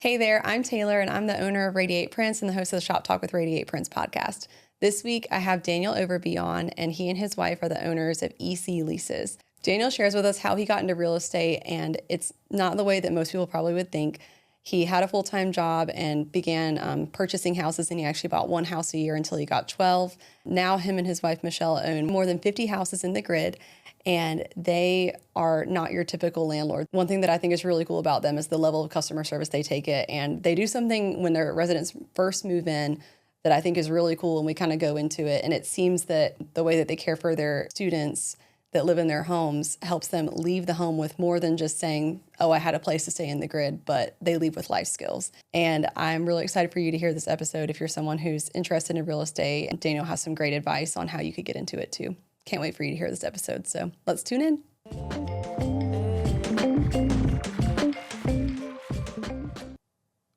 Hey there, I'm Taylor, and I'm the owner of Radiate Prints and the host of the Shop Talk with Radiate Prints podcast. This week, I have Daniel Overby on, and he and his wife are the owners of EC Leases. Daniel shares with us how he got into real estate, and it's not the way that most people probably would think. He had a full-time job and began purchasing houses, and he actually bought one house a year until he got 12. Now him and his wife, Michelle, own more than 50 houses in the grid, and they are not your typical landlord. One thing that I think is really cool about them is the level of customer service they take it, and they do something when their residents first move in that I think is really cool, and we kind of go into it, and it seems that the way that they care for their students that live in their homes helps them leave the home with more than just saying, oh, I had a place to stay in the grid, but they leave with life skills. And I'm really excited for you to hear this episode if you're someone who's interested in real estate. Daniel has some great advice on how you could get into it too. Can't wait for you to hear this episode. So let's tune in.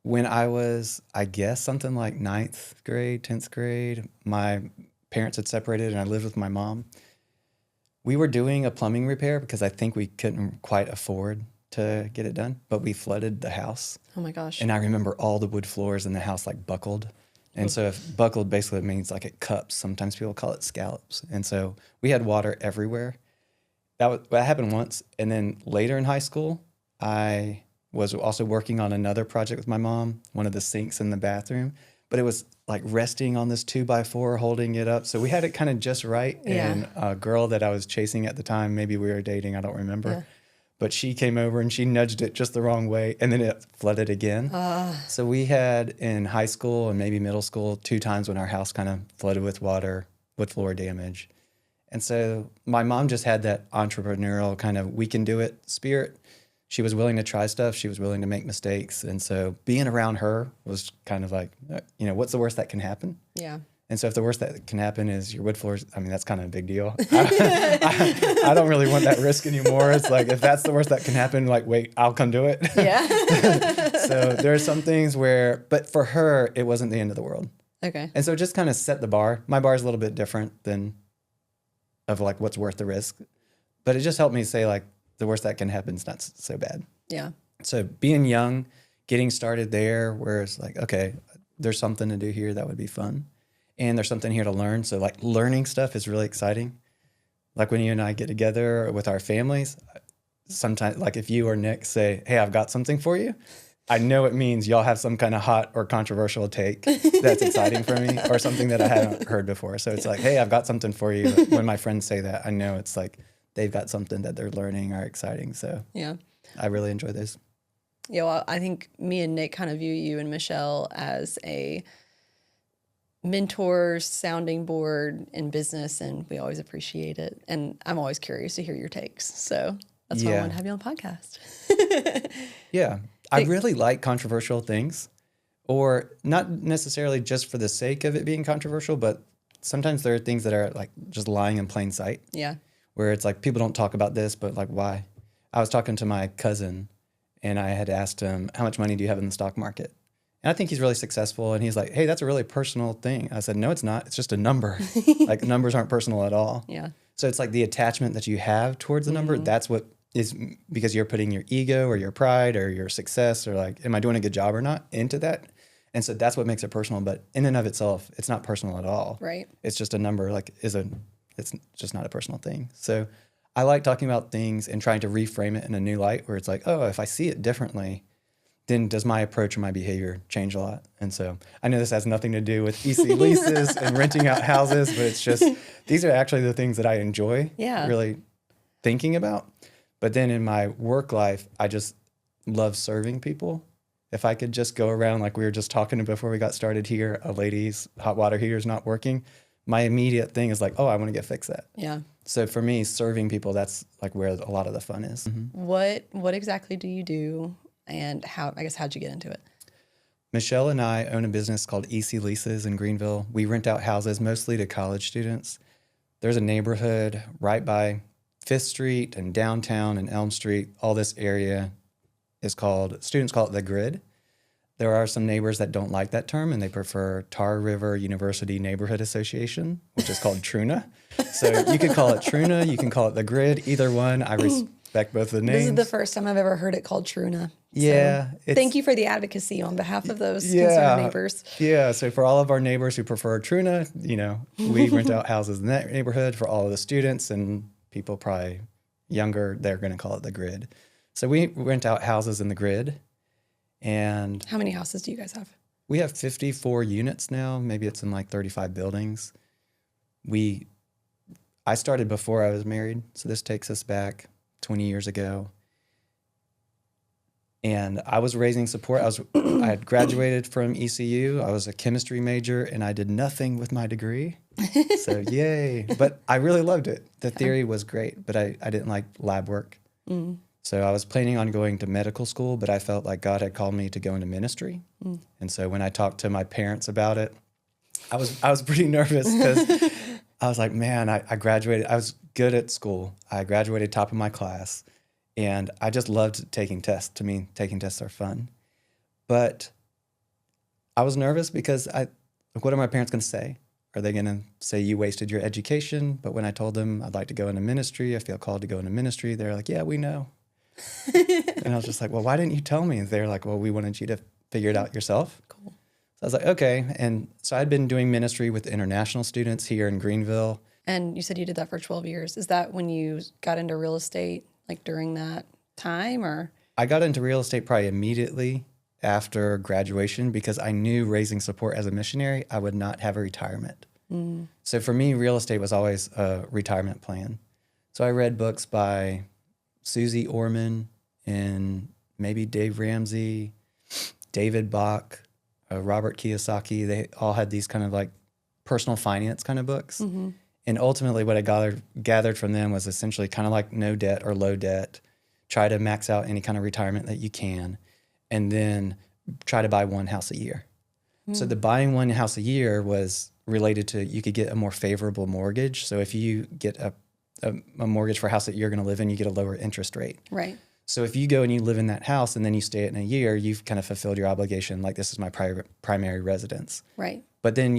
When I was, I guess, something like 9th grade, 10th grade, my parents had separated and I lived with my mom. We were doing a plumbing repair because I think we couldn't quite afford to get it done, but we flooded the house. Oh my gosh. And I remember all the wood floors in the house like buckled. And so if buckled basically means like it cups. Sometimes people call it scallops. And so we had water everywhere. That happened once. And then later in high school, I was also working on another project with my mom, one of the sinks in the bathroom. But it was like resting on this 2x4, holding it up. So we had it kind of just right. Yeah. And a girl that I was chasing at the time, maybe we were dating, I don't remember. Yeah. But she came over and she nudged it just the wrong way, and then it flooded again. So we had in high school and maybe middle school 2 times when our house kind of flooded with water, with floor damage. And so my mom just had that entrepreneurial kind of we can do it spirit. She was willing to try stuff. She was willing to make mistakes. And so being around her was kind of like, what's the worst that can happen? Yeah. And so if the worst that can happen is your wood floors, I mean, that's kind of a big deal. I don't really want that risk anymore. It's like, if that's the worst that can happen, like, wait, I'll come do it. Yeah. So there are some things where, but for her, it wasn't the end of the world. Okay. And so just kind of set the bar. My bar is a little bit different than of like what's worth the risk. But it just helped me say like, the worst that can happen is not so bad. Yeah. So being young, getting started there where it's like, okay, there's something to do here that would be fun. And there's something here to learn. So like learning stuff is really exciting. Like when you and I get together with our families, sometimes like if you or Nick say, hey, I've got something for you, I know it means y'all have some kind of hot or controversial take that's exciting for me or something that I haven't heard before. So it's like, hey, I've got something for you. When my friends say that, I know it's like they've got something that they're learning or exciting. So Yeah. I really enjoy this. Yeah, well, I think me and Nick kind of view you and Michelle as a mentor, sounding board in business, and we always appreciate it. And I'm always curious to hear your takes. So that's why I wanted to have you on the podcast. Yeah. I really like controversial things, or not necessarily just for the sake of it being controversial, but sometimes there are things that are like just lying in plain sight. Yeah. Where it's like, people don't talk about this, but like, why? I was talking to my cousin and I had asked him, how much money do you have in the stock market? And I think he's really successful. And he's like, hey, that's a really personal thing. I said, no, it's not. It's just a number. Like numbers aren't personal at all. Yeah. So it's like the attachment that you have towards the number. That's what is, because you're putting your ego or your pride or your success or like, am I doing a good job or not into that? And so that's what makes it personal. But in and of itself, it's not personal at all. Right. It's just a number, it's just not a personal thing. So I like talking about things and trying to reframe it in a new light where it's like, oh, if I see it differently, then does my approach or my behavior change a lot? And so I know this has nothing to do with EC leases and renting out houses, but it's just, these are actually the things that I enjoy really thinking about. But then in my work life, I just love serving people. If I could just go around, like we were just talking before we got started here, a lady's hot water heater is not working. My immediate thing is like, oh, I want to get fixed that. Yeah. So for me, serving people, that's like where a lot of the fun is. Mm-hmm. What exactly do you do, and how'd you get into it? Michelle and I own a business called EC Leases in Greenville. We rent out houses mostly to college students. There's a neighborhood right by 5th Street and downtown and Elm Street. All this area is students call it the grid. There are some neighbors that don't like that term and they prefer Tar River University Neighborhood Association, which is called TRUNA. So you could call it TRUNA, you can call it the grid, either one. respect both of the names. This is the first time I've ever heard it called Truna. Yeah. So thank you for the advocacy on behalf of those concerned neighbors. Yeah. So for all of our neighbors who prefer Truna, we rent out houses in that neighborhood. For all of the students and people probably younger, they're going to call it the grid. So we rent out houses in the grid. And how many houses do you guys have? We have 54 units now. Maybe it's in like 35 buildings. I started before I was married, so this takes us back 20 years ago. And I was raising support. I had graduated from ECU. I was a chemistry major, and I did nothing with my degree. So yay. But I really loved it. The theory was great, but I didn't like lab work. Mm. So I was planning on going to medical school, but I felt like God had called me to go into ministry. Mm. And so when I talked to my parents about it, I was pretty nervous because I was like, man, I graduated. I was good at school. I graduated top of my class. And I just loved taking tests. To me, taking tests are fun. But I was nervous because what are my parents going to say? Are they going to say you wasted your education? But when I told them I'd like to go into ministry, I feel called to go into ministry, they're like, yeah, we know. And I was just like, well, why didn't you tell me? And they're like, well, we wanted you to figure it out yourself. Cool. So I was like, okay. And so I'd been doing ministry with international students here in Greenville. And you said you did that for 12 years. Is that when you got into real estate, like during that time, or? I got into real estate probably immediately after graduation because I knew raising support as a missionary, I would not have a retirement. Mm. So for me, real estate was always a retirement plan. So I read books by Susie Orman and maybe Dave Ramsey, David Bach, Robert Kiyosaki. They all had these kind of like personal finance kind of books. Mm-hmm. And ultimately what I gathered from them was essentially kind of like no debt or low debt. Try to max out any kind of retirement that you can, and then try to buy one house a year. Mm. So the buying one house a year was related to you could get a more favorable mortgage. So if you get a mortgage for a house that you're going to live in, you get a lower interest rate. Right. So if you go and you live in that house and then you stay in a year, you've kind of fulfilled your obligation. Like this is my primary residence. Right. But then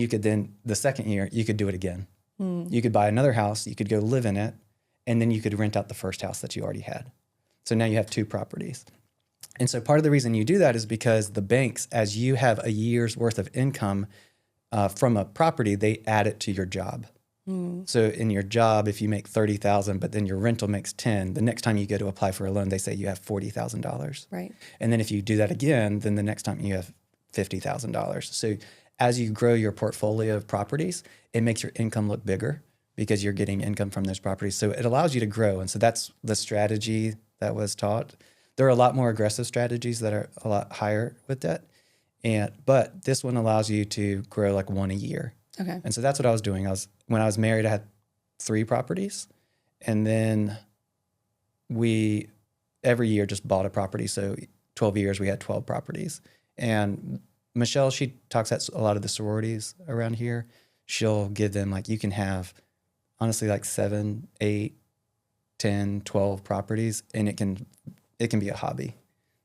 the second year, you could do it again. Mm. You could buy another house, you could go live in it, and then you could rent out the first house that you already had. So now you have two properties. And so part of the reason you do that is because the banks, as you have a year's worth of income from a property, they add it to your job. Mm. So in your job, if you make $30,000, but then your rental makes $10,000, the next time you go to apply for a loan, they say you have $40,000. Right. And then if you do that again, then the next time you have $50,000. So as you grow your portfolio of properties, it makes your income look bigger because you're getting income from those properties. So it allows you to grow. And so that's the strategy that was taught. There are a lot more aggressive strategies that are a lot higher with that. But this one allows you to grow like one a year. Okay. And so that's what I was doing. When I was married, I had 3 properties. And then we every year just bought a property. So 12 years, we had 12 properties. And Michelle, she talks at a lot of the sororities around here. She'll give them like, you can have honestly like 7, 8, 10, 12 properties, and it can be a hobby.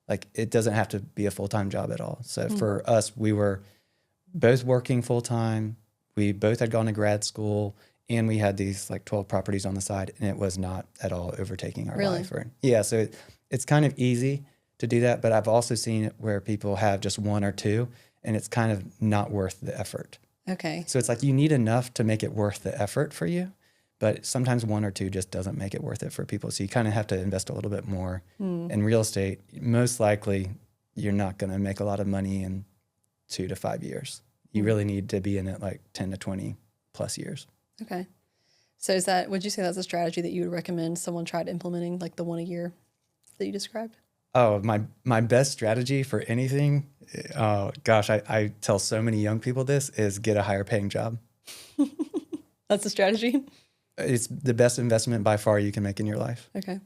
Like it doesn't have to be a full-time job at all. So for us, we were both working full-time. We both had gone to grad school, and we had these like 12 properties on the side, and it was not at all overtaking our life. Yeah, so it's kind of easy to do that, but I've also seen it where people have just 1 or 2, and it's kind of not worth the effort. Okay. So it's like you need enough to make it worth the effort for you, but sometimes 1 or 2 just doesn't make it worth it for people. So you kind of have to invest a little bit more. In real estate, most likely you're not going to make a lot of money in 2 to 5 years. You really need to be in it like 10 to 20 plus years. Okay. So would you say that's a strategy that you would recommend someone tried implementing, like the 1 a year that you described? Oh, my best strategy for anything, gosh, I tell so many young people this, is get a higher paying job. That's the strategy? It's the best investment by far you can make in your life. Okay.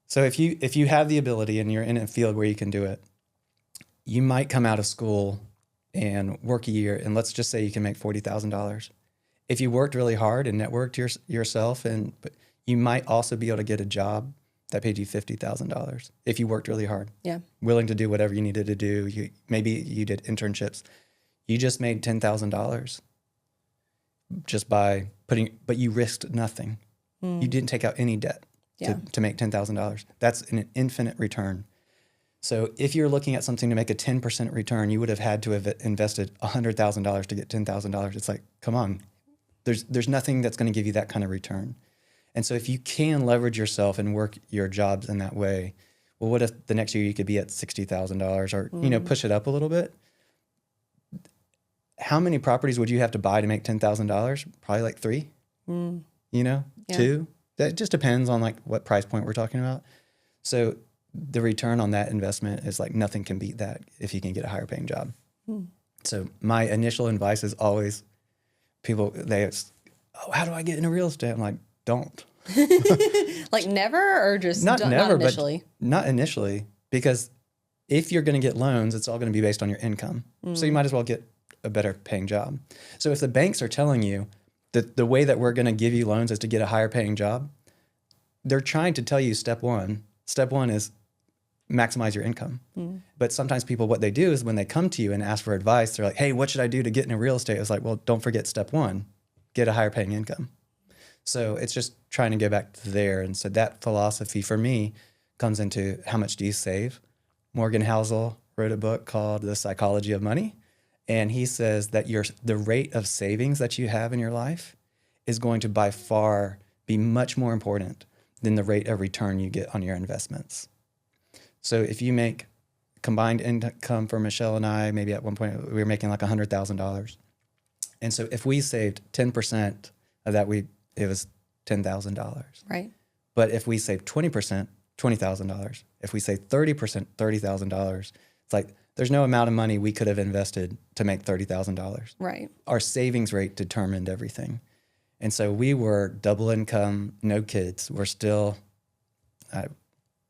So if you have the ability and you're in a field where you can do it, you might come out of school and work a year, and let's just say you can make $40,000. If you worked really hard and networked yourself, but you might also be able to get a job that paid you $50,000 if you worked really hard. Yeah. Willing to do whatever you needed to do. Maybe you did internships. You just made $10,000 just by but you risked nothing. You didn't take out any debt. to make $10,000. That's an infinite return. So if you're looking at something to make a 10% return, you would have had to have invested $100,000 to get $10,000. It's like, come on, there's nothing that's going to give you that kind of return. And so if you can leverage yourself and work your jobs in that way, well, what if the next year you could be at $60,000 or, push it up a little bit? How many properties would you have to buy to make $10,000? Probably like 3, 2. That just depends on like what price point we're talking about. So the return on that investment is like nothing can beat that if you can get a higher paying job. So my initial advice is always how do I get into real estate? I'm like, don't. Like never, or just not initially? But not initially, because if you're going to get loans, it's all going to be based on your income. So you might as well get a better paying job. So if the banks are telling you that the way that we're going to give you loans is to get a higher paying job, they're trying to tell you step one is maximize your income. But sometimes people, what they do is when they come to you and ask for advice, they're like, hey, what should I do to get into real estate? It's like, well, don't forget step 1, get a higher paying income. So it's just trying to go back to there. And so that philosophy for me comes into how much do you save? Morgan Housel wrote a book called The Psychology of Money. And he says that the rate of savings that you have in your life is going to by far be much more important than the rate of return you get on your investments. So if you make combined income for Michelle and I, maybe at one point we were making like $100,000. And so if we saved 10% of that, it was $10,000. Right. But if we saved 20%, $20,000. If we save 30%, $30,000. It's like there's no amount of money we could have invested to make $30,000. Right. Our savings rate determined everything. And so we were double income, no kids. We're still,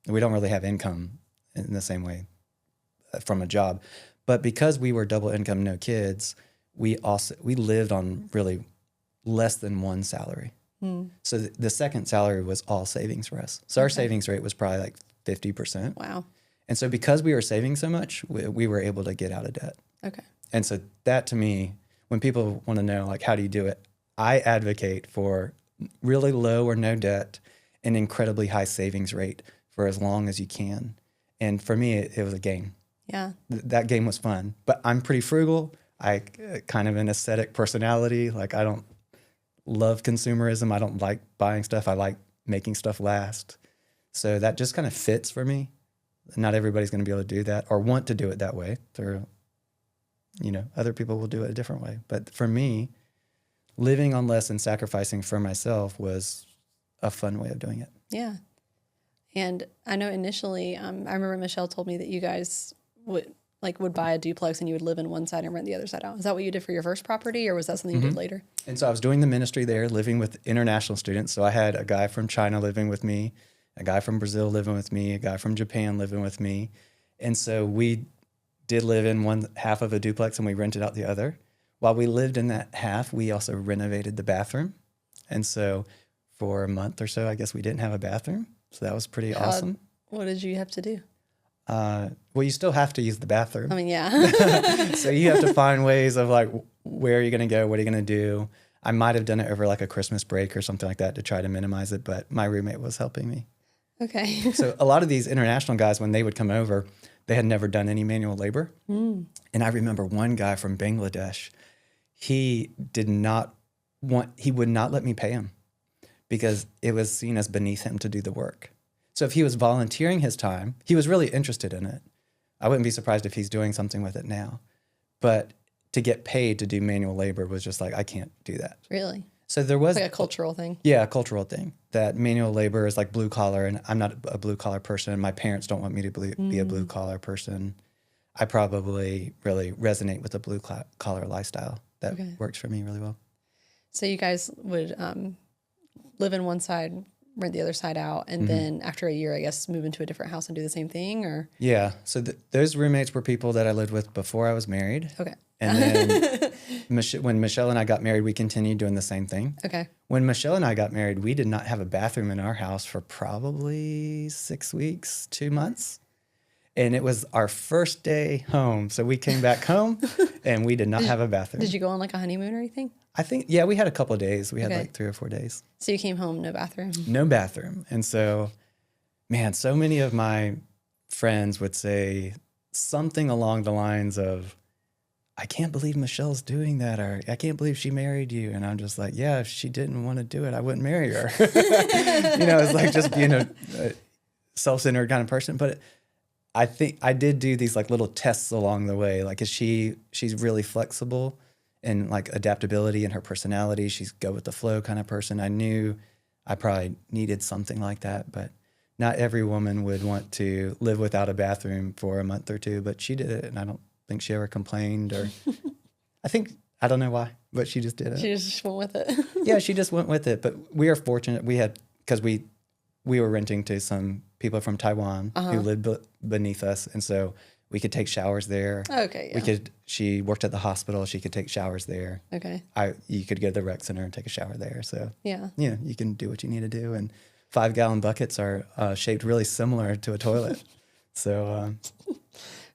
we don't really have income in the same way from a job. But because we were double income, no kids, we lived on really less than one salary. So the second salary was all savings for us. So our savings rate was probably like 50%. Wow. And so because we were saving so much, we were able to get out of debt. Okay. And so that to me, when people want to know, like, how do you do it? I advocate for really low or no debt and incredibly high savings rate for as long as you can. And for me, it was a game. Yeah. That game was fun. But I'm pretty frugal. I kind of an ascetic personality. Like, I don't love consumerism. I don't like buying stuff. I like making stuff last. So that just kind of fits for me. Not everybody's going to be able to do that or want to do it that way. Other people will do it a different way. But for me, living on less and sacrificing for myself was a fun way of doing it. Yeah. And I know initially, I remember Michelle told me that you guys would buy a duplex and you would live in one side and rent the other side out. Is that what you did for your first property, or was that something you did later? And so I was doing the ministry there, living with international students. So I had a guy from China living with me, a guy from Brazil living with me, a guy from Japan living with me. And so we did live in one half of a duplex and we rented out the other. While we lived in that half, we also renovated the bathroom. And so for a month or so, I guess we didn't have a bathroom. So that was pretty awesome. What did you have to do? Well, you still have to use the bathroom. I mean, yeah. So you have to find ways of like, where are you going to go? What are you going to do? I might have done it over like a Christmas break or something like that to try to minimize it, but my roommate was helping me. Okay. So a lot of these international guys, when they would come over, they had never done any manual labor. And I remember one guy from Bangladesh, he would not let me pay him because it was seen as beneath him to do the work. So if he was volunteering his time, he was really interested in it. I wouldn't be surprised if he's doing something with it now. But to get paid to do manual labor was just like, I can't do that. Really? So there was like a cultural thing. Yeah, a cultural thing. That manual labor is like blue collar, and I'm not a blue collar person. My parents don't want me to be a blue collar person. I probably really resonate with the blue collar lifestyle. That works for me really well. So you guys would live in one side, rent the other side out, and then after a year, I guess, move into a different house and do the same thing, or? Yeah. So those roommates were people that I lived with before I was married. Okay. And then when Michelle and I got married, we continued doing the same thing. Okay. When Michelle and I got married, we did not have a bathroom in our house for probably 6 weeks, 2 months. And it was our first day home. So we came back home and we did not have a bathroom. Did you go on like a honeymoon or anything? I think, yeah, we had a couple of days. We had Okay. like 3 or 4 days. So you came home, no bathroom. No bathroom. And so, man, so many of my friends would say something along the lines of, I can't believe Michelle's doing that, or I can't believe she married you. And I'm just like, yeah, if she didn't want to do it, I wouldn't marry her. It's like just being a self-centered kind of person. But I think I did do these like little tests along the way. Like, she's really flexible and like adaptability in her personality. She's go with the flow kind of person. I knew I probably needed something like that, but not every woman would want to live without a bathroom for a month or two, but she did it. And I don't think she ever complained, or I don't know why, but she just did it. She just went with it. Yeah, she just went with it. But we are fortunate. Because we were renting to some people from Taiwan who lived beneath us. And so we could take showers there. Okay, yeah. She worked at the hospital. She could take showers there. Okay. You could go to the rec center and take a shower there. So Yeah. you can do what you need to do. And 5-gallon buckets are shaped really similar to a toilet. So,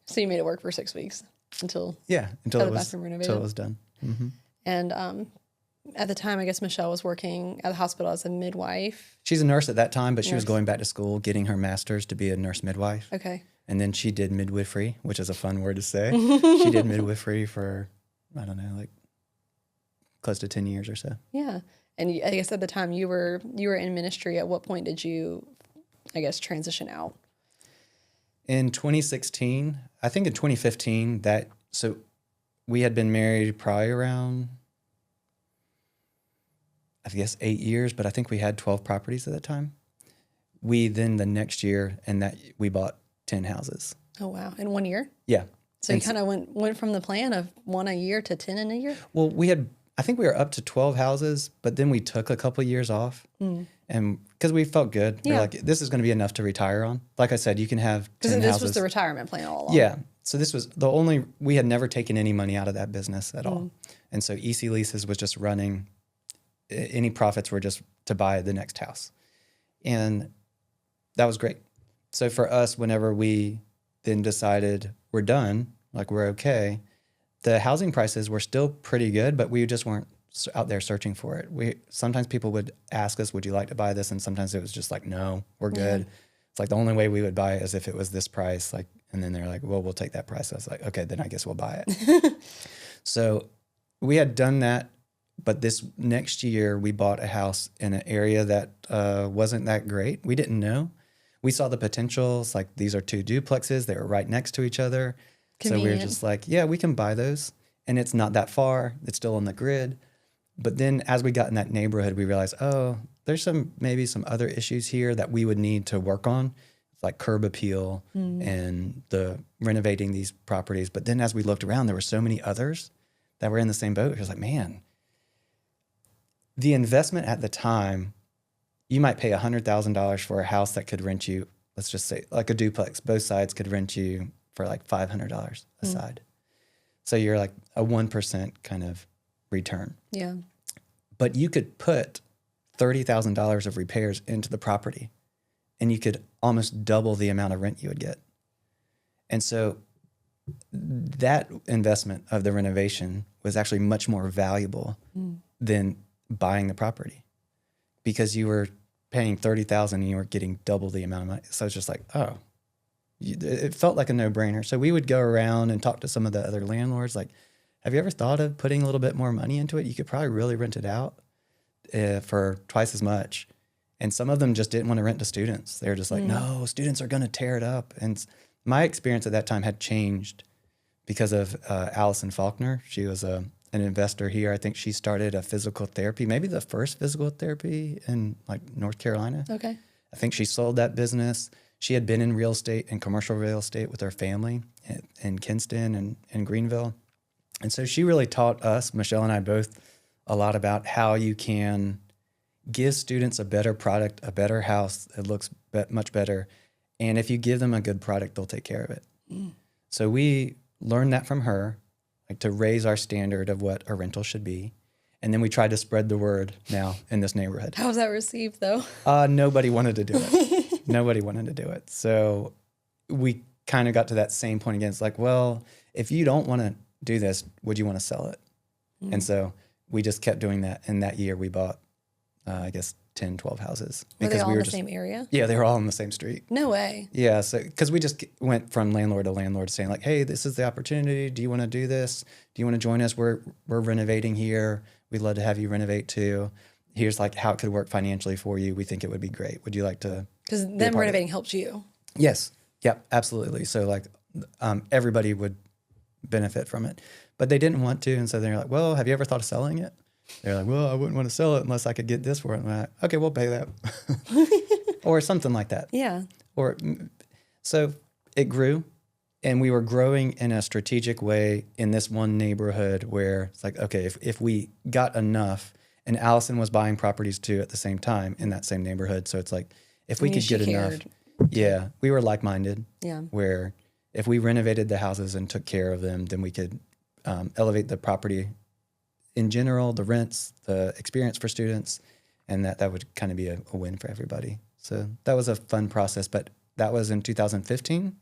So you made it work for 6 weeks until until the it bathroom renovated. until it was done. Mm-hmm. And at the time, I guess Michelle was working at the hospital as a midwife. She's a nurse at that time, but she was going back to school, getting her master's to be a nurse midwife. Okay. And then she did midwifery, which is a fun word to say. She did midwifery for, I don't know, like close to 10 years or so. Yeah. And I guess at the time you were in ministry. At what point did you, I guess, transition out? In 2016, I think in 2015, so we had been married probably around, I guess, 8 years, but I think we had 12 properties at that time. We then the next year, we bought 10 houses. Oh, wow. In 1 year? Yeah. So you kind of went from the plan of 1 a year to 10 in a year? Well, I think we were up to 12 houses, but then we took a couple years off. And because we felt good. Yeah. We're like, this is going to be enough to retire on. Like I said, you can have 10 houses. Because this was the retirement plan all along. Yeah. So this was we had never taken any money out of that business at all. And so EC Leases was just running, any profits were just to buy the next house. And that was great. So for us, whenever we then decided we're done, like we're okay, the housing prices were still pretty good, but we just weren't out there searching for it. Sometimes people would ask us, would you like to buy this? And sometimes it was just like, no, we're good. Yeah. It's like the only way we would buy it is if it was this price. Like, and then they're like, well, we'll take that price. I was like, okay, then I guess we'll buy it. So we had done that. But this next year we bought a house in an area that wasn't that great. We didn't know. We saw the potentials, like these are 2 duplexes. They were right next to each other. Convenient. So we were just like, yeah, we can buy those. And it's not that far. It's still on the grid. But then as we got in that neighborhood, we realized, oh, there's maybe some other issues here that we would need to work on. It's like curb appeal and the renovating these properties. But then as we looked around, there were so many others that were in the same boat. It was like, man, the investment at the time, you might pay $100,000 for a house that could rent you, let's just say like a duplex. Both sides could rent you for like $500 a side. So you're like a 1% kind of return. Yeah. But you could put $30,000 of repairs into the property and you could almost double the amount of rent you would get. And so that investment of the renovation was actually much more valuable than buying the property, because you were paying $30,000 and you were getting double the amount of money. So it's just like, it felt like a no-brainer. So we would go around and talk to some of the other landlords, like, have you ever thought of putting a little bit more money into it? You could probably really rent it out for twice as much. And some of them just didn't want to rent to students. They were just like, no, students are going to tear it up. And my experience at that time had changed because of Allison Faulkner. She was an investor here. I think she started a physical therapy, maybe the first physical therapy in like North Carolina. Okay. I think she sold that business. She had been in real estate and commercial real estate with her family in Kinston and Greenville. And so she really taught us, Michelle and I both, a lot about how you can give students a better product, a better house that looks much better. And if you give them a good product, they'll take care of it. So we learned that from her, like to raise our standard of what a rental should be. And then we tried to spread the word now in this neighborhood. How was that received, though? Nobody wanted to do it. Nobody wanted to do it. So we kind of got to that same point again. It's like, well, if you don't want to do this, would you want to sell it? And so we just kept doing that. And that year we bought, I guess, 10, 12 houses. Were they all we in were the same area? Yeah, they were all in the same street. No way. Yeah, so because we just went from landlord to landlord saying like, hey, this is the opportunity. Do you want to do this? Do you want to join us? We're renovating here. We'd love to have you renovate too. Here's like how it could work financially for you. We think it would be great. Would you like to? Because them renovating helps you. Yes. Yep, absolutely. So like everybody would benefit from it, but they didn't want to. And so they're like, well, have you ever thought of selling it? They're like, well, I wouldn't want to sell it unless I could get this for it. And I'm like, okay, we'll pay that. Or something like that. Yeah. Or so it grew, and we were growing in a strategic way in this one neighborhood where it's like, okay, if we got enough, and Allison was buying properties too at the same time in that same neighborhood. So it's like, if we could get enough, yeah, we were like-minded. Yeah. Where if we renovated the houses and took care of them, then we could elevate the property in general, the rents, the experience for students, and that would kind of be a win for everybody. So that was a fun process, but that was in 2015.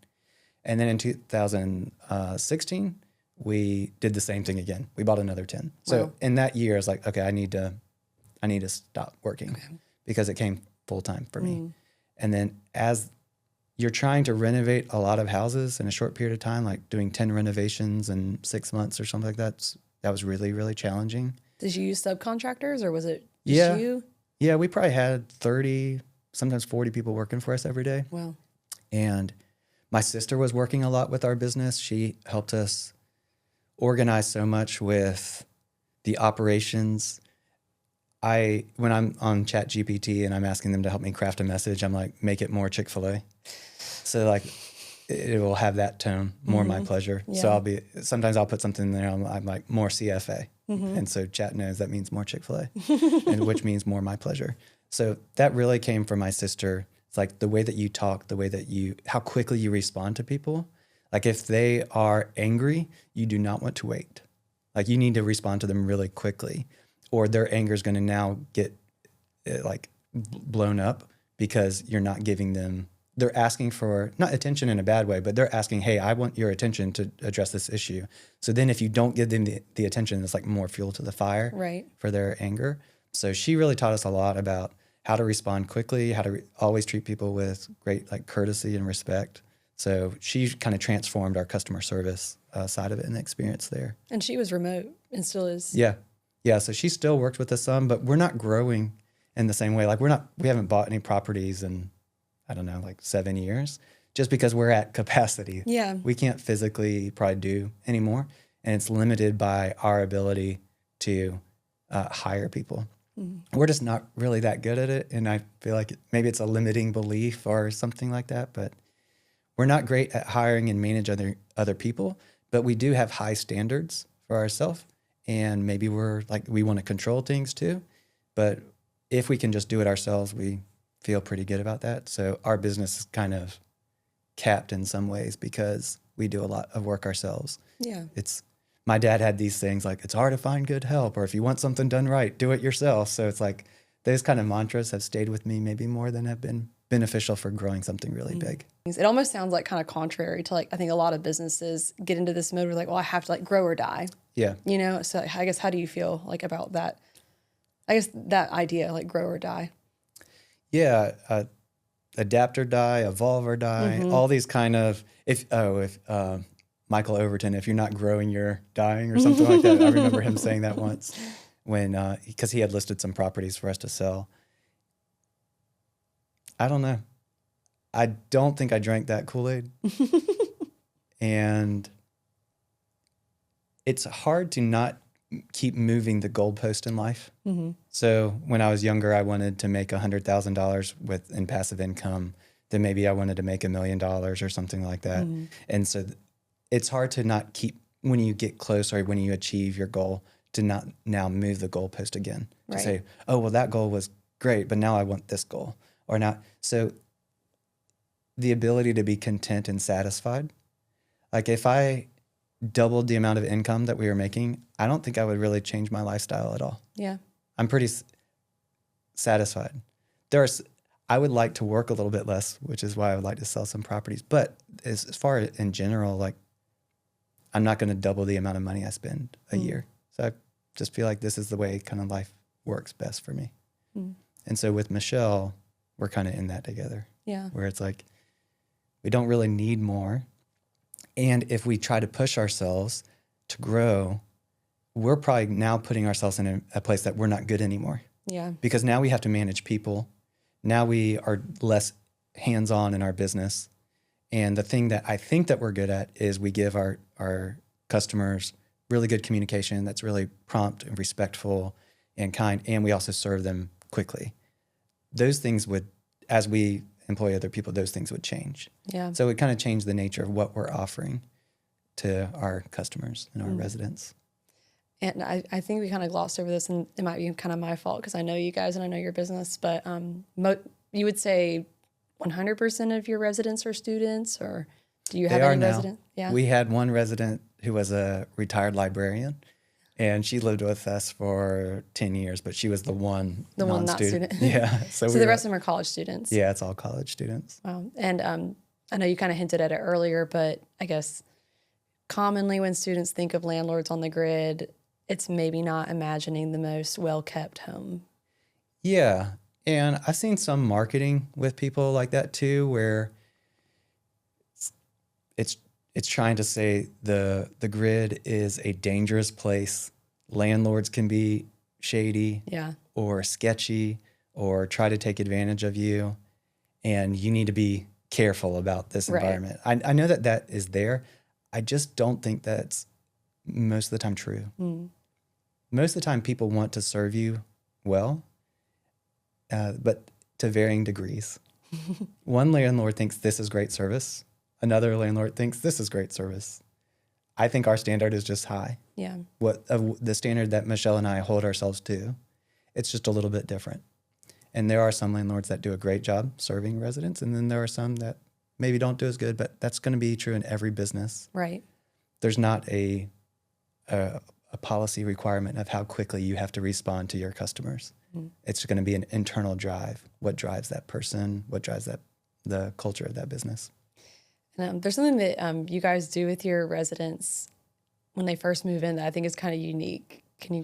And then in 2016, we did the same thing again. We bought another 10. So Wow. in that year, I was like, okay, I need to stop working because it came full time for me. And then as you're trying to renovate a lot of houses in a short period of time, like doing 10 renovations in 6 months or something like that, that was really, really challenging. Did you use subcontractors or was it just you? Yeah, we probably had 30, sometimes 40 people working for us every day. Wow. And my sister was working a lot with our business. She helped us organize so much with the operations. When I'm on ChatGPT and I'm asking them to help me craft a message, I'm like, make it more Chick-fil-A. So like it will have that tone, more my pleasure. Yeah. So sometimes I'll put something in there. I'm like more CFA. And so chat knows that means more Chick-fil-A, and which means more my pleasure. So that really came from my sister. It's like the way that you talk, the way that how quickly you respond to people. Like if they are angry, you do not want to wait. Like you need to respond to them really quickly, or their anger is going to now get like blown up because you're not giving them. They're asking for not attention in a bad way, but they're asking, hey, I want your attention to address this issue. So then if you don't give them the attention, it's like more fuel to the fire for their anger. So she really taught us a lot about how to respond quickly, how to always treat people with great like courtesy and respect. So she kind of transformed our customer service side of it and the experience there. And she was remote and still is. Yeah. Yeah. So she still worked with us some, but we're not growing in the same way. Like we haven't bought any properties in, I don't know, like 7 years, just because we're at capacity. Yeah. We can't physically probably do anymore. And it's limited by our ability to hire people. We're just not really that good at it. And I feel like maybe it's a limiting belief or something like that, but we're not great at hiring and manage other people, but we do have high standards for ourselves. And maybe we want to control things too. But if we can just do it ourselves, we feel pretty good about that. So our business is kind of capped in some ways because we do a lot of work ourselves. Yeah. My dad had these things like, it's hard to find good help, or if you want something done right, do it yourself. So it's like those kind of mantras have stayed with me maybe more than have been beneficial for growing something really big. It almost sounds like kind of contrary to like, I think a lot of businesses get into this mode where like, well, I have to like grow or die. Yeah. You know, so I guess, how do you feel like about that? I guess that idea, like grow or die. Yeah. Adapt or die, evolve or die, all these kind of, if Michael Overton, if you're not growing, you're dying or something like that. I remember him saying that once because he had listed some properties for us to sell. I don't know. I don't think I drank that Kool-Aid. And it's hard to not keep moving the goalpost in life. So when I was younger, I wanted to make $100,000 in passive income. Then maybe I wanted to make $1 million or something like that. And so it's hard to not keep, when you get close or when you achieve your goal, to not now move the goalpost again. To say, oh, well, that goal was great, but now I want this goal. Or not. So the ability to be content and satisfied. Like if I doubled the amount of income that we were making, I don't think I would really change my lifestyle at all. Yeah. I'm pretty satisfied. I would like to work a little bit less, which is why I would like to sell some properties. But as far as in general, like I'm not going to double the amount of money I spend a year. So I just feel like this is the way kind of life works best for me. And so with Michelle, we're kind of in that together. Yeah. Where it's like, we don't really need more. And if we try to push ourselves to grow, we're probably now putting ourselves in a place that we're not good anymore. Yeah. Because now we have to manage people. Now we are less hands-on in our business. And the thing that I think that we're good at is we give our customers really good communication that's really prompt and respectful and kind. And we also serve them quickly. Those things would, as we employ other people, those things would change. Yeah. So it kind of changed the nature of what we're offering to our customers and our residents. And I think we kind of glossed over this, and it might be kind of my fault because I know you guys and I know your business, but you would say 100% of your residents are students, or do you have any residents? Yeah. We had one resident who was a retired librarian, and she lived with us for 10 years, but she was the one not student. Yeah. So the rest of them are college students. Yeah, it's all college students. Wow. And I know you kind of hinted at it earlier, but I guess commonly when students think of landlords on the grid, it's maybe not imagining the most well-kept home. Yeah. And I've seen some marketing with people like that too, where it's trying to say the grid is a dangerous place. Landlords can be shady or sketchy or try to take advantage of you. And you need to be careful about this environment. I know that is there. I just don't think that's most of the time true. Most of the time people want to serve you well, but to varying degrees. One landlord thinks this is great service. Another landlord thinks this is great service. I think our standard is just high. Yeah. The standard that Michelle and I hold ourselves to, it's just a little bit different. And there are some landlords that do a great job serving residents, and then there are some that maybe don't do as good, but that's going to be true in every business. Right. There's not a policy requirement of how quickly you have to respond to your customers. It's going to be an internal drive. What drives that person? What drives the culture of that business? And there's something that you guys do with your residents when they first move in that I think is kind of unique. Can you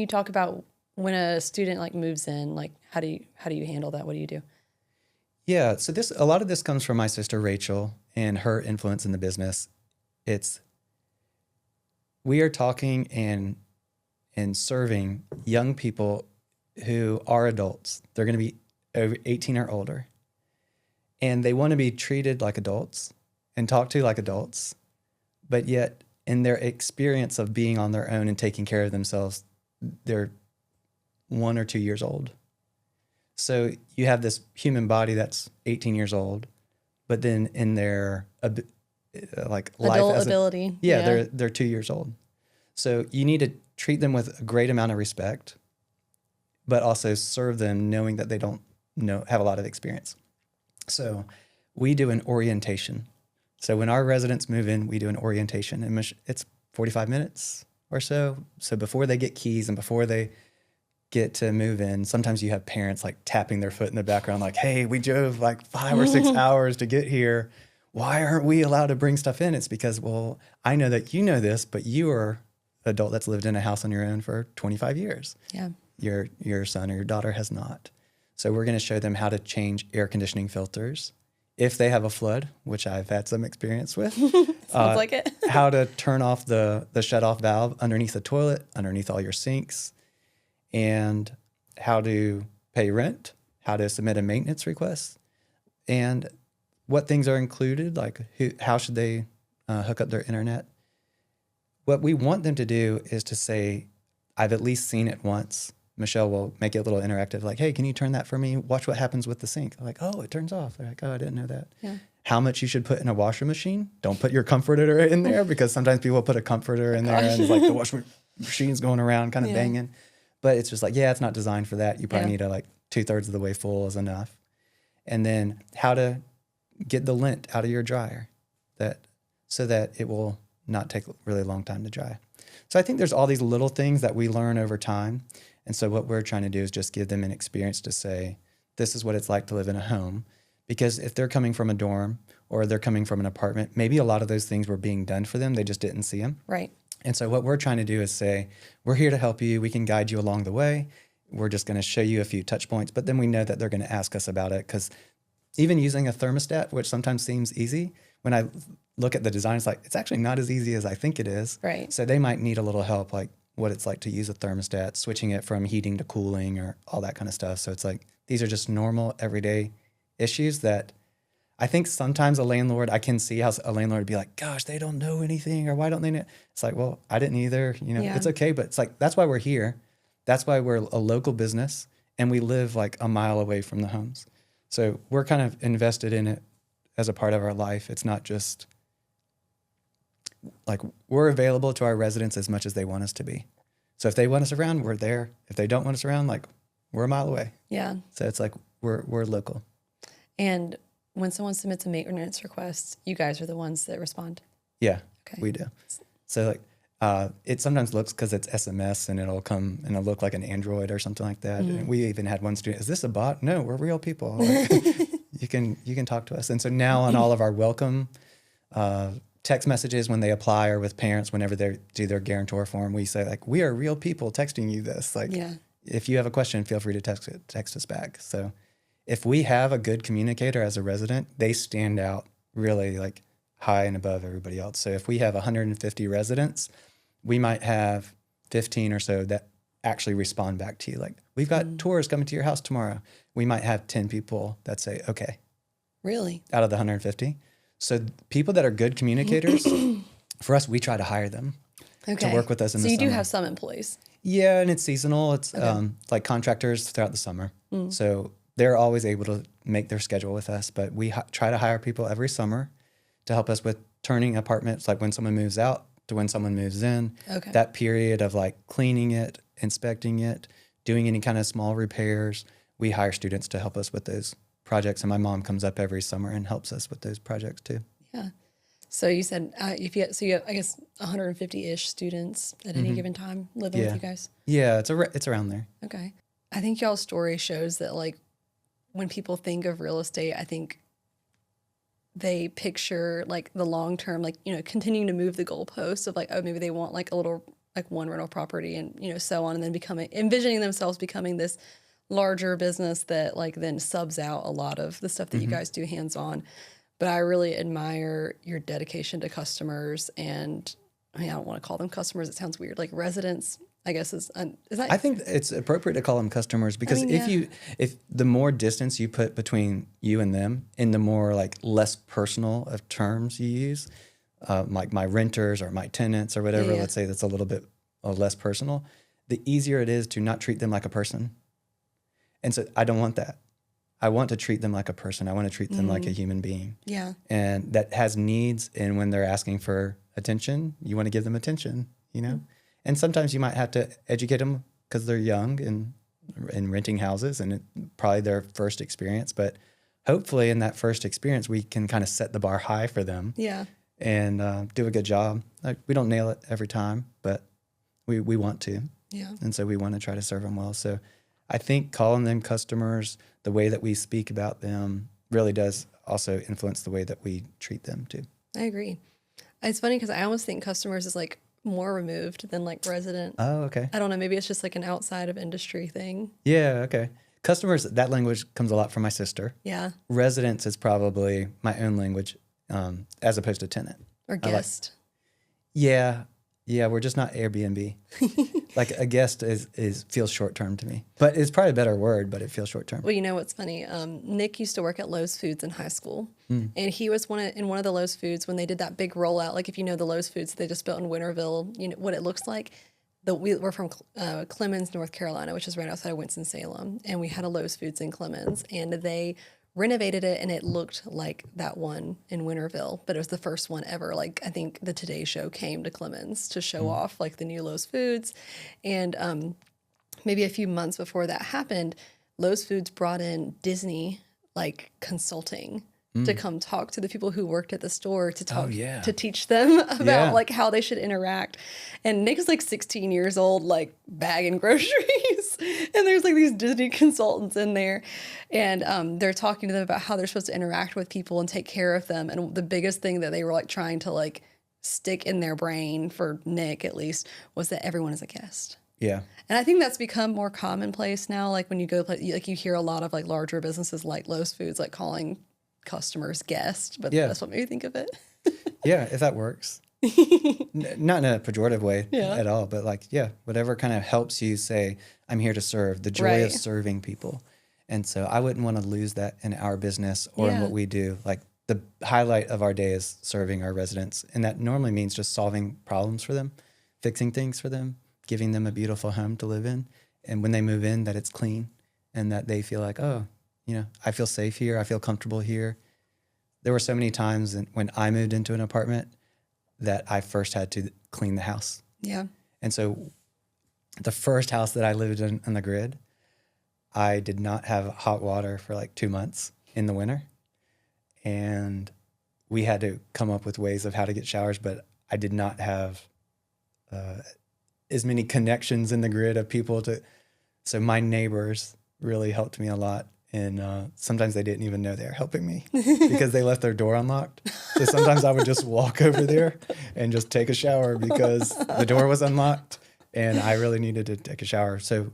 talk about when a student like moves in, like how do you handle that? What do you do? Yeah, so a lot of this comes from my sister Rachel and her influence in the business. We are talking and serving young people who are adults. They're going to be over 18 or older. And they want to be treated like adults and talked to like adults. But yet, in their experience of being on their own and taking care of themselves, they're 1 or 2 years old. So you have this human body that's 18 years old, but then in their life adult ability, they're 2 years old. So you need to treat them with a great amount of respect, but also serve them knowing that they don't have a lot of experience. So we do an orientation. So when our residents move in, we do an orientation, and it's 45 minutes or so. So before they get keys and before they get to move in, sometimes you have parents like tapping their foot in the background, like, hey, we drove like 5 or 6 hours to get here. Why aren't we allowed to bring stuff in? It's because, well, I know that you know this, but you are an adult that's lived in a house on your own for 25 years. Yeah. Your son or your daughter has not. So we're going to show them how to change air conditioning filters if they have a flood, which I've had some experience with. Sounds like it. How to turn off the shut-off valve underneath the toilet, underneath all your sinks, and how to pay rent, how to submit a maintenance request, and what things are included, like how should they hook up their internet. What we want them to do is to say, I've at least seen it once. Michelle will make it a little interactive, like, hey, can you turn that for me? Watch what happens with the sink. I'm like, oh, it turns off. They're like, oh, I didn't know that. Yeah. How much you should put in a washer machine. Don't put your comforter in there, because sometimes people put a comforter in there and it's like the washer machine's going around kind of banging. But it's just like, yeah, it's not designed for that. You probably need like 2/3 of the way full is enough. And then how to get the lint out of your dryer so that it will not take a really long time to dry. So I think there's all these little things that we learn over time. And so what we're trying to do is just give them an experience to say, this is what it's like to live in a home. Because if they're coming from a dorm or they're coming from an apartment, maybe a lot of those things were being done for them. They just didn't see them. Right. And so what we're trying to do is say, we're here to help you. We can guide you along the way. We're just going to show you a few touch points, but then we know that they're going to ask us about it, because even using a thermostat, which sometimes seems easy, when I look at the design, it's like, it's actually not as easy as I think it is. Right. So they might need a little help, like what it's like to use a thermostat, switching it from heating to cooling or all that kind of stuff. So it's like, these are just normal everyday issues that I think sometimes I can see how a landlord would be like, gosh, they don't know anything, or why don't they know? It's like, well, I didn't either. It's okay. But it's like, that's why we're here. That's why we're a local business, and we live like a mile away from the homes. So we're kind of invested in it as a part of our life. It's not just like, we're available to our residents as much as they want us to be. So if they want us around, we're there. If they don't want us around, like, we're a mile away. Yeah. So it's like, we're local. And when someone submits a maintenance request, you guys are the ones that respond? Yeah, okay. We do. So like, it sometimes looks, because it's SMS, and it'll come and it'll look like an Android or something like that. And we even had one student, is this a bot? No, we're real people. Like, you can talk to us. And so now on all of our welcome text messages when they apply, or with parents whenever they do their guarantor form, we say like, we are real people texting you this. Like, if you have a question, feel free to text us back. So if we have a good communicator as a resident, they stand out really like high and above everybody else. So if we have 150 residents, we might have 15 or so that actually respond back to you. Like, we've got tours coming to your house tomorrow. We might have 10 people that say, okay. Really? Out of the 150. So people that are good communicators, for us, we try to hire them to work with us in the summer. So you do have some employees? Yeah, and it's seasonal. It's like contractors throughout the summer. So they're always able to make their schedule with us, but we try to hire people every summer to help us with turning apartments, like when someone moves out to when someone moves in. Okay. That period of like cleaning it, inspecting it, doing any kind of small repairs. We hire students to help us with those projects, and my mom comes up every summer and helps us with those projects too. Yeah. So you said you have, I guess, 150-ish students at any given time living with you guys? Yeah, it's around there. Okay. I think y'all's story shows that, like, when people think of real estate, I think they picture like the long term, like, continuing to move the goalposts of like, oh, maybe they want like a little, like one rental property and, so on, and then envisioning themselves becoming this larger business that like then subs out a lot of the stuff that you guys do hands on. But I really admire your dedication to customers, and I don't want to call them customers. It sounds weird. Like residents, I guess is that? I think it's appropriate to call them customers, because if the more distance you put between you and them, and the more like less personal of terms you use, like my renters or my tenants or whatever, let's say that's a little bit less personal, the easier it is to not treat them like a person. And so I don't want that. I want to treat them like a person. I want to treat them like a human being. Yeah. And that has needs. And when they're asking for attention, you want to give them attention, And sometimes you might have to educate them because they're young and renting houses, and it's probably their first experience. But hopefully in that first experience, we can kind of set the bar high for them. Yeah. And do a good job. Like, we don't nail it every time, but we want to. Yeah. And so we want to try to serve them well. So I think calling them customers, the way that we speak about them, really does also influence the way that we treat them too. I agree. It's funny because I almost think customers is like more removed than like resident. Oh, okay. I don't know. Maybe it's just like an outside of industry thing. Yeah, okay. Customers, that language comes a lot from my sister. Yeah. Residents is probably my own language, as opposed to tenant. Or guest. Yeah, we're just not Airbnb. Like a guest feels short term to me, but it's probably a better word, but it feels short term. Well, you know what's funny? Nick used to work at Lowe's Foods in high school, and he was in one of the Lowe's Foods when they did that big rollout. Like if you know the Lowe's Foods they just built in Winterville, you know what it looks like. We're from Clemens, North Carolina, which is right outside of Winston-Salem, and we had a Lowe's Foods in Clemens, and they renovated it, and it looked like that one in Winterville, but it was the first one ever. Like, I think the Today Show came to Clemens to show off like the new Lowe's Foods, and maybe a few months before that happened, Lowe's Foods brought in Disney like consulting to come talk to the people who worked at the store to talk to teach them about like how they should interact. And Nick is like 16 years old, like bagging groceries. And there's like these Disney consultants in there, and they're talking to them about how they're supposed to interact with people and take care of them. And the biggest thing that they were like trying to like stick in their brain, for Nick at least, was that everyone is a guest. Yeah. And I think that's become more commonplace now. Like when you go, like you hear a lot of like larger businesses like Lowe's Foods, like calling customers guests, but that's what made me think of it. Yeah, if that works. Not in a pejorative way at all, but like, whatever kind of helps you say, I'm here to serve, the joy of serving people. And so I wouldn't want to lose that in our business or in what we do. Like the highlight of our day is serving our residents. And that normally means just solving problems for them, fixing things for them, giving them a beautiful home to live in. And when they move in, that it's clean and that they feel like, oh, I feel safe here. I feel comfortable here. There were so many times when I moved into an apartment that I first had to clean the house. Yeah. And so the first house that I lived in on the grid, I did not have hot water for like 2 months in the winter. And we had to come up with ways of how to get showers, but I did not have as many connections in the grid of people so my neighbors really helped me a lot. And sometimes they didn't even know they were helping me because they left their door unlocked. So sometimes I would just walk over there and just take a shower because the door was unlocked and I really needed to take a shower. So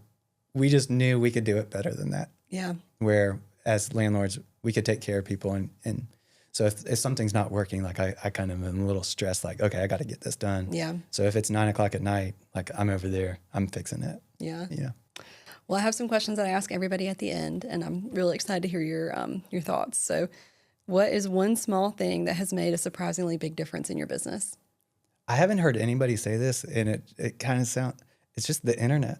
we just knew we could do it better than that. Yeah. Where as landlords, we could take care of people. And so if something's not working, like I kind of am a little stressed, like, okay, I got to get this done. Yeah. So if it's 9:00 at night, like I'm over there, I'm fixing it. Yeah. Yeah. Well, I have some questions that I ask everybody at the end, and I'm really excited to hear your thoughts. So what is one small thing that has made a surprisingly big difference in your business? I haven't heard anybody say this, and it kind of it's just the internet.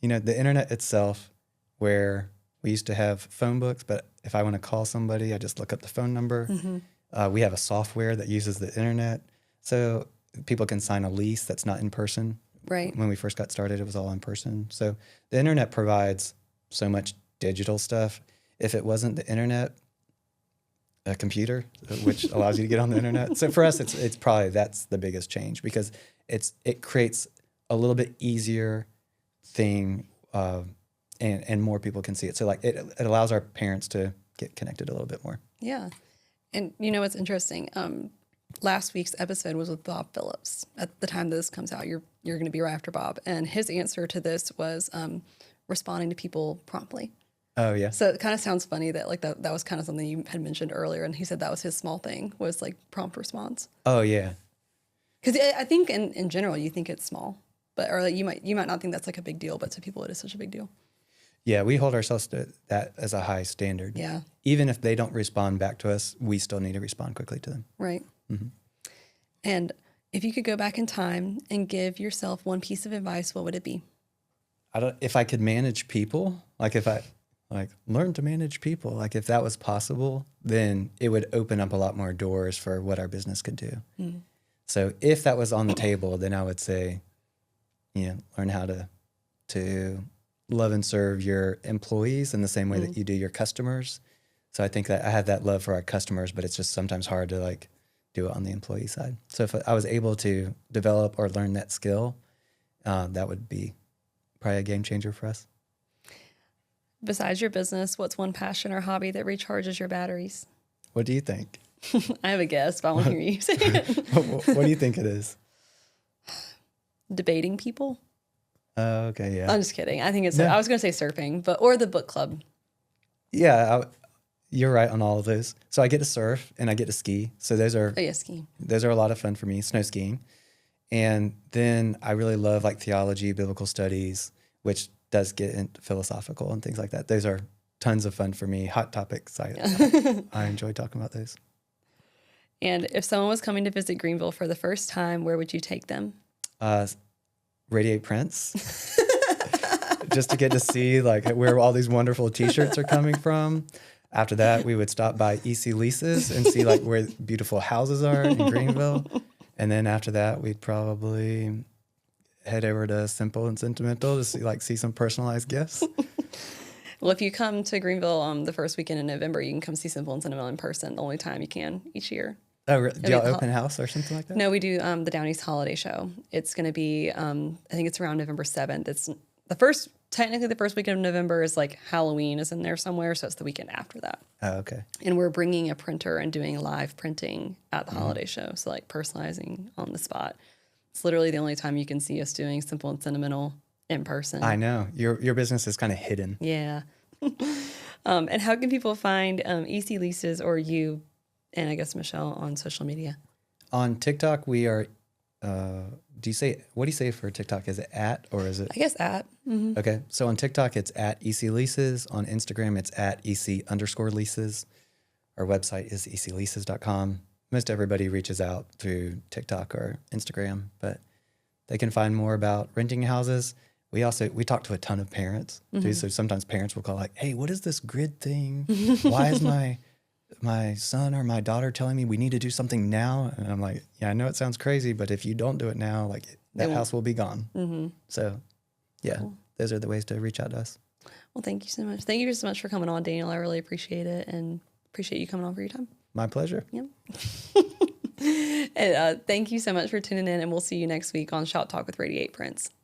The internet itself, where we used to have phone books, but if I want to call somebody, I just look up the phone number. Mm-hmm. We have a software that uses the internet, so people can sign a lease that's not in person. Right. When we first got started, it was all in person. So the internet provides so much digital stuff. If it wasn't the internet, a computer, which allows you to get on the internet. So for us, it's probably that's the biggest change because it creates a little bit easier thing, and more people can see it. So like it allows our parents to get connected a little bit more. Yeah, and what's interesting. Last week's episode was with Bob Phillips. At the time this comes out, you're going to be right after Bob. And his answer to this was responding to people promptly. Oh, yeah. So it kind of sounds funny that like that was kind of something you had mentioned earlier. And he said that was his small thing, was like prompt response. Oh, yeah. Because I think in general, you think it's small. Or like you might not think that's like a big deal, but to people it is such a big deal. Yeah, we hold ourselves to that as a high standard. Yeah. Even if they don't respond back to us, we still need to respond quickly to them. Right. Mm-hmm. And if you could go back in time and give yourself one piece of advice, what would it be? If I could manage people, like if I learn to manage people, like if that was possible, then it would open up a lot more doors for what our business could do. Mm. So if that was on the table, then I would say, learn how to love and serve your employees in the same way that you do your customers. So I think that I have that love for our customers, but it's just sometimes hard to like do it on the employee side. So if I was able to develop or learn that skill, that would be probably a game changer for us. Besides your business, what's one passion or hobby that recharges your batteries? What do you think? I have a guess, but I want to hear you say it. What do you think it is? Debating people. Oh, okay, yeah. I'm just kidding. I think it's, I was going to say surfing, or the book club. Yeah, you're right on all of those. So I get to surf and I get to ski. So those are, skiing. Those are a lot of fun for me, snow skiing. And then I really love like theology, biblical studies, which does get into philosophical and things like that. Those are tons of fun for me. Hot topics. I enjoy talking about those. And if someone was coming to visit Greenville for the first time, where would you take them? Radiate Prints. Just to get to see like where all these wonderful t-shirts are coming from. After that, we would stop by EC Leases and see like where beautiful houses are in Greenville. And then after that, we'd probably head over to Simple and Sentimental to see some personalized gifts. Well, if you come to Greenville the first weekend in November, you can come see Simple and Sentimental in person. The only time you can each year. Oh, do y'all open house or something like that? No, we do the Down East Holiday Show. It's going to be, I think it's around November 7th. It's the first technically the first weekend of November is like Halloween is in there somewhere. So it's the weekend after that. Oh, okay. And we're bringing a printer and doing live printing at the holiday show. So like personalizing on the spot. It's literally the only time you can see us doing simple and sentimental in person. I know. Your business is kind of hidden. Yeah. And how can people find EC Leases or you and I guess Michelle on social media? On TikTok, we are, what do you say for TikTok? Is it at or is it? I guess at. Mm-hmm. Okay. So on TikTok, it's at EC Leases. On Instagram, it's at EC_leases. Our website is ecleases.com. Most everybody reaches out through TikTok or Instagram, but they can find more about renting houses. We talk to a ton of parents too. So sometimes parents will call like, hey, what is this grid thing? Why is my son or my daughter telling me we need to do something now? And I'm like, yeah, I know it sounds crazy, but if you don't do it now, like that house will be gone. Mm-hmm. So yeah, those are the ways to reach out to us. Well, thank you so much. Thank you so much for coming on, Daniel. I really appreciate it and appreciate you coming on for your time. My pleasure. Yep. And thank you so much for tuning in, and we'll see you next week on Shop Talk with Radiate Prints.